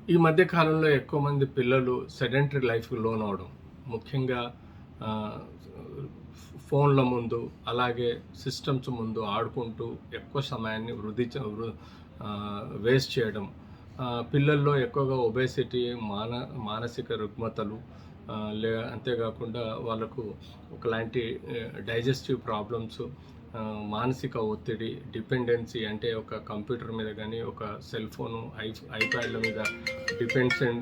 ఈ మధ్య కాలంలో ఎక్కువ మంది పిల్లలు సెడెంటరీ లైఫ్‌కి లోనవ్వడం. ముఖ్యంగా ఆహ్, ఫోన్‌ల ముందు, అలాగే సిస్టమ్స్ ముందు ఆడుకుంటూ ఎక్కువ సమయాన్ని వేస్ట్ చేయడం. పిల్లల్లో ఎక్కువగా ఒబేసిటీ, మానసిక రుగ్మతలు, అంతేకాకుండా వాళ్ళకు ఒకలాంటి డైజెస్టివ్ ప్రాబ్లమ్స్, మానసిక ఒత్తిడి, డిపెండెన్సీ అంటే ఒక కంప్యూటర్ మీద గానీ, ఒక సెల్ ఫోను, ఐప్యాడ్‌ల మీద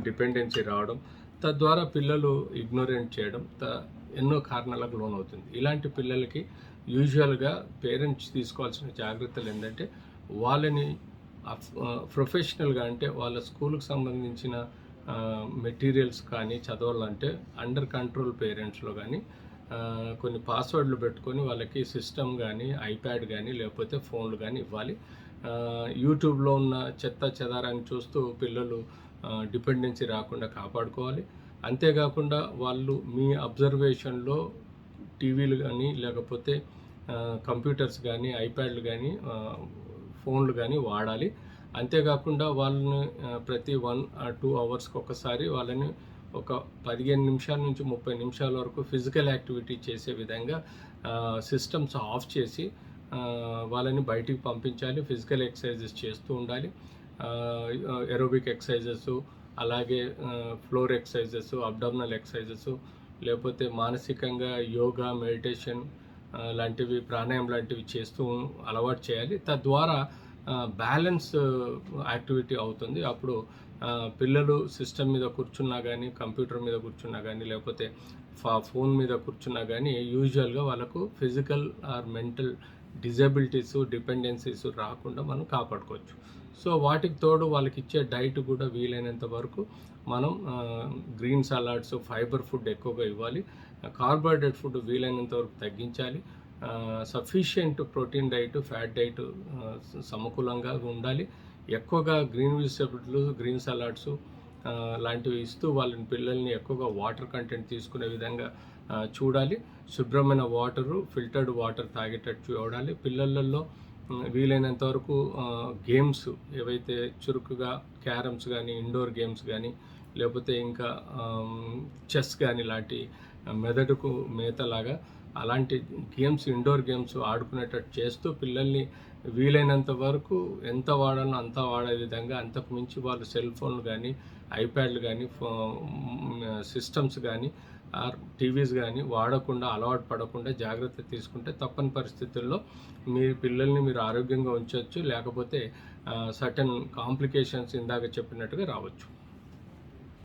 డిపెండెన్సీ రావడం. తద్వారా పిల్లలు ఇగ్నోరెంట్ చేయడం ఎన్నో కారణాలకు లోనవుతుంది. ఇలాంటి పిల్లలకి యూజువల్‌గా పేరెంట్స్ తీసుకోవాల్సిన జాగ్రత్తలేంటంటే, వాళ్ళని ప్రొఫెషనల్‌గా అంటే వాళ్ళ స్కూలుకి సంబంధించిన మెటీరియల్స్ కానీ చదవాలంటే అండర్ కంట్రోల్ పేరెంట్స్‌లో గానీ కొన్ని పాస్వర్డ్‌లు పెట్టుకొని వాళ్ళకి సిస్టమ్ గానీ, ఐప్యాడ్ గానీ, లేకపోతే ఫోన్‌లు గానీ ఇవ్వాలి. యూట్యూబ్‌లో ఉన్న చెత్త చెదారాన్ని చూస్తూ పిల్లలు డిపెండెన్సీ రాకుండా కాపాడుకోవాలి. అంతేకాకుండా వాళ్ళు మీ అబ్జర్వేషన్‌లో టీవీలు గానీ, లేకపోతే కంప్యూటర్స్ గానీ, ఐప్యాడ్‌లు గానీ, ఫోన్‌లు గానీ వాడాలి. అంతేకాకుండా వాళ్ళని ప్రతి 2 అవర్స్‌కి ఒకసారి వాళ్ళని ఒక 15 నిమిషాల నుంచి 30 నిమిషాల వరకు ఫిజికల్ యాక్టివిటీ చేసే విధంగా సిస్టమ్స్ ఆఫ్ చేసి వాళ్ళని బయటికి పంపించాలి. ఫిజికల్ ఎక్సర్సైజెస్ చేస్తూ ఉండాలి. ఏరోబిక్ ఎక్సర్సైజెస్, అలాగే ఫ్లోర్ ఎక్సర్సైజెస్, అబ్డామినల్ ఎక్సర్సైజెస్, లేకపోతే మానసికంగా యోగా, మెడిటేషన్ లాంటివి, ప్రాణాయామం లాంటివి చేస్తూ అలవాటు చేయాలి. తద్వారా బ్యాలెన్స్ యాక్టివిటీ అవుతుంది. అప్పుడు పిల్లలు సిస్టమ్ మీద కూర్చున్నా కానీ, కంప్యూటర్ మీద కూర్చున్నా కానీ, లేకపోతే ఫోన్ మీద కూర్చున్నా కానీ యూజువల్గా వాళ్ళకు physical are mental disabilities, dependencies రాకుండా మనం కాపాడుకోవచ్చు. సో వాటికి తోడు వాళ్ళకి ఇచ్చే డైట్ కూడా వీలైనంత వరకు మనం గ్రీన్ సలాడ్స్, ఫైబర్ ఫుడ్ ఎక్కువగా ఇవ్వాలి. కార్బోహైడ్రేట్ ఫుడ్ వీలైనంత వరకు తగ్గించాలి. Sufficient protein diet, fat diet సమకూలంగా ఉండాలి. ఎక్కువగా గ్రీన్ వెజిటబుల్స్, గ్రీన్ సలాడ్స్ లాంటివి ఇస్తూ వాళ్ళని, పిల్లల్ని ఎక్కువగా వాటర్ కంటెంట్ తీసుకునే విధంగా చూడాలి. శుభ్రమైన వాటరు, ఫిల్టర్డ్ వాటర్ తాగేటట్టు చూడాలి. పిల్లలలో వీలైనంత వరకు గేమ్స్ ఏవైతే చురుకుగా క్యారమ్స్ కానీ, ఇండోర్ గేమ్స్ కానీ, లేకపోతే ఇంకా చెస్ కానీ లాంటి మెదడుకు మేతలాగా అలాంటి గేమ్స్, ఇండోర్ గేమ్స్ ఆడుకునేటట్టు చేస్తూ పిల్లల్ని వీలైనంత వరకు ఎంత వాడాలో అంత వాడే విధంగా, అంతకు మించి వాళ్ళు సెల్ ఫోన్లు కానీ, ఐప్యాడ్లు కానీ, సిస్టమ్స్ కానీ, టీవీస్ కానీ వాడకుండా, అలవాటు పడకుండా జాగ్రత్త తీసుకుంటే తప్పని పరిస్థితుల్లో మీ పిల్లల్ని మీరు ఆరోగ్యంగా ఉంచవచ్చు. లేకపోతే సర్టెన్ కాంప్లికేషన్స్ ఇందాక చెప్పినట్టుగా రావచ్చు.